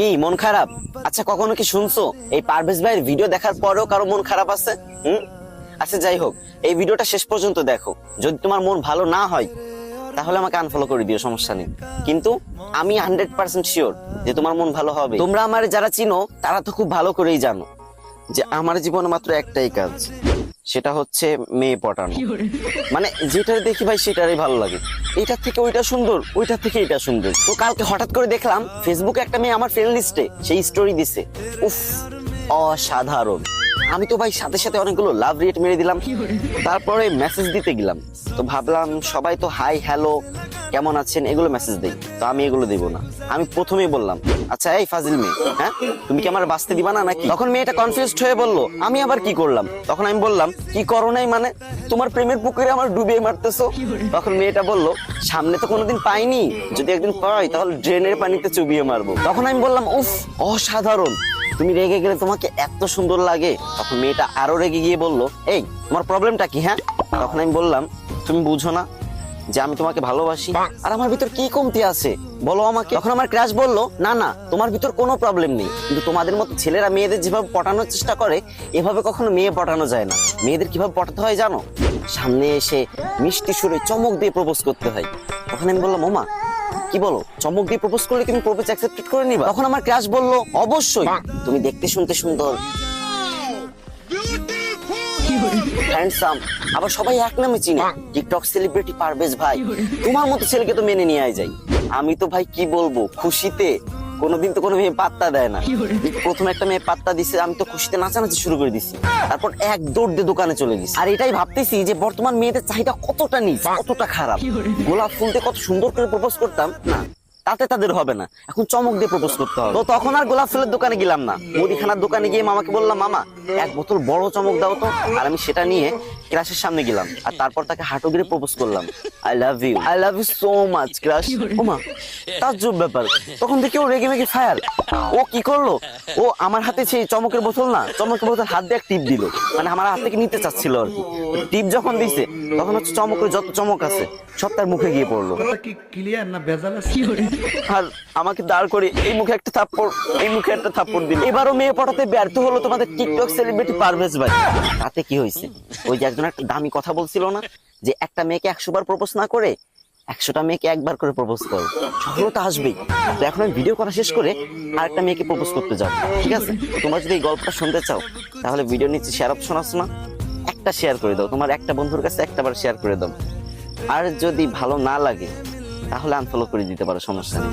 কি মন খারাপ? আচ্ছা কখনো কি শুনছো এই পারভেজ ভাইয়ের ভিডিও দেখার পরেও কারো মন খারাপ আছে? আচ্ছা যাই হোক, এই ভিডিওটা শেষ পর্যন্ত দেখো। যদি তোমার মন ভালো না হয় তাহলে আমাকে আনফলো করে দিও, সমস্যা নেই। কিন্তু আমি 100% শিওর যে তোমার মন ভালো হবে। তোমরা আমার যারা চিনো তারা তো খুব ভালো করেই জানো যে আমার জীবনে মাত্র একটাই কাজ, সেটা হচ্ছে মেয়ে পটানো। মানে যেটা দেখি ভাই সেটারই ভালো লাগে, এইটার থেকে ওইটা সুন্দর, ওইটার থেকে এটা সুন্দর। তো কালকে হঠাৎ করে দেখলাম ফেসবুকে একটা মেয়ে আমার ফ্রেন্ড লিস্টে সেই স্টোরি দিছে, উফ অসাধারণ। আমি তো ভাই সাথে সাথে অনেকগুলো লাভ রেট মেরে দিলাম। তারপরে মেসেজ দিতে গেলাম, তো ভাবলাম সবাই তো হাই হ্যালো কেমন আছেন এগুলো মেসেজ দেই, তো আমি এগুলো দেবো না। আমি প্রথমেই বললাম, আচ্ছা এই ফাজিল মেয়ে, হ্যাঁ তুমি কি আমার বাঁচতে দিবা না নাকি? তখন মেয়েটা কনফিউজড হয়ে বললো, আমি আবার কি করলাম? তখন আমি বললাম, কি করো নাই মানে? তোমার প্রেমের পুকুরে আমার ডুবিয়ে মারতেছো। তখন মেয়েটা বললো, সামনে তো কোনোদিন পাইনি, যদি একদিন পাই তাহলে ড্রেনের পানিতে চুবিয়ে মারবো। তখন আমি বললাম, উফ অসাধারণ, তুমি রেগে গেলে তোমাকে এত সুন্দর লাগে। তখন মেয়েটা আরো রেগে গিয়ে বললো, এই তোমার প্রবলেমটা কি? হ্যাঁ। তখন আমি বললাম, তুমি বুঝো না যে আমি তোমাকে ভালোবাসি, আর আমার ভিতর কি কমতি আছে বলো আমাকে। তখন আমার ক্রাশ বললো, না না তোমার ভিতর কোনো প্রবলেম নেই, কিন্তু তোমাদের মতো ছেলেরা মেয়েদের যেভাবে পটানোর চেষ্টা করে এভাবে কখনো মেয়ে পটানো যায় না। মেয়েদের কিভাবে পটাতে হয় জানো? সামনে এসে মিষ্টি সুরে চমক দিয়ে প্রপোজ করতে হয়। তখন আমি বললাম, ওমা কি বলো, চমক দিয়ে প্রপোজ করলে তুমি প্রপোজ অ্যাকসেপ্ট করে নিবা? তখন আমার ক্রাশ বললো, অবশ্যই, তুমি দেখতে শুনতে সুন্দর, হ্যান্ডসাম, আবার সবাই এক নামে চিনে, টিকটক সেলিব্রিটি পারভেজ ভাই। তোমার মতো ছেলেকে তো মেনে নিয়ে যায়। আমি তো ভাই কি বলবো, খুশিতে কোনোদিন তো কোনো মেয়ে পাত্তা দেয় না। প্রথম একটা মেয়ে পাত্তা দিছে, আমি তো খুশিতে নাচানাচি শুরু করে দিছি। তারপর এক দৌড় দিয়ে দোকানে চলে গেছি। আর এটাই ভাবতেছি যে বর্তমান মেয়েদের চাহিদা কতটা নিচ, কতটা খারাপ। গোলাপ ফুল দিয়ে কত সুন্দর করে প্রপোজ করতাম না, তাতে তাদের হবে না, এখন চমক দিয়ে প্রপোজ করতে হবে। তো তখন আর গোলাপ ফুলের দোকানে গেলাম না, মুদিখানার দোকানে গিয়ে মামাকে বললাম, মামা এক বোতল বড় চমক দাও তো। আর আমি সেটা নিয়ে ক্রাশের সামনে গেলাম, আর তারপর তাকে হাঁটু গিয়ে প্রপোজ করলাম, I love you, I love you so much crush. ওমা তাজ্জব ব্যাপার, তখন থেকে ও রেগে মেগে ফায়ার। ও কি করলো, ও আমার হাতে সেই চমকের বোতল না, চমকের বোতল হাত দিয়ে এক টিপ দিল, মানে আমার হাত থেকে নিতে চাচ্ছিল আর কি। টিপ যখন দিছে তখন হচ্ছে চমকের যত চমক আছে সব তার মুখে গিয়ে পড়লো। কি ক্লিয়ার না ভেজাল আছে? আর আমাকে দাঁড় করে এই মুখে একটা থাপ্পড়, এই মুখে একটা থাপ্পড় দিল। এবারও মেয়ে পটাতে ব্যর্থ হলো তোমাদের টিকটক সেলিব্রিটি পারভেজ ভাই। তাতে কি হয়েছে, ওই যে একজন একটা দামি কথা বলছিল না, যে একটা মেয়েকে 100 বার প্রপোজ না করে 100টা মেয়েকে একবার করে প্রপোজ করো, সফলতা আসবেই। তো এখন আমি ভিডিও করা শেষ করে আরেকটা মেয়েকে প্রপোজ করতে যাবো, ঠিক আছে? তোমরা যদি এই গল্পটা শুনতে চাও তাহলে ভিডিও নিচে শেয়ার অপশন আছে না, একটা শেয়ার করে দাও, তোমার একটা বন্ধুর কাছে একটাবার শেয়ার করে দাও। আর যদি ভালো না লাগে তাহলে আনফলো করে দিতে পারো, সমস্যা নেই।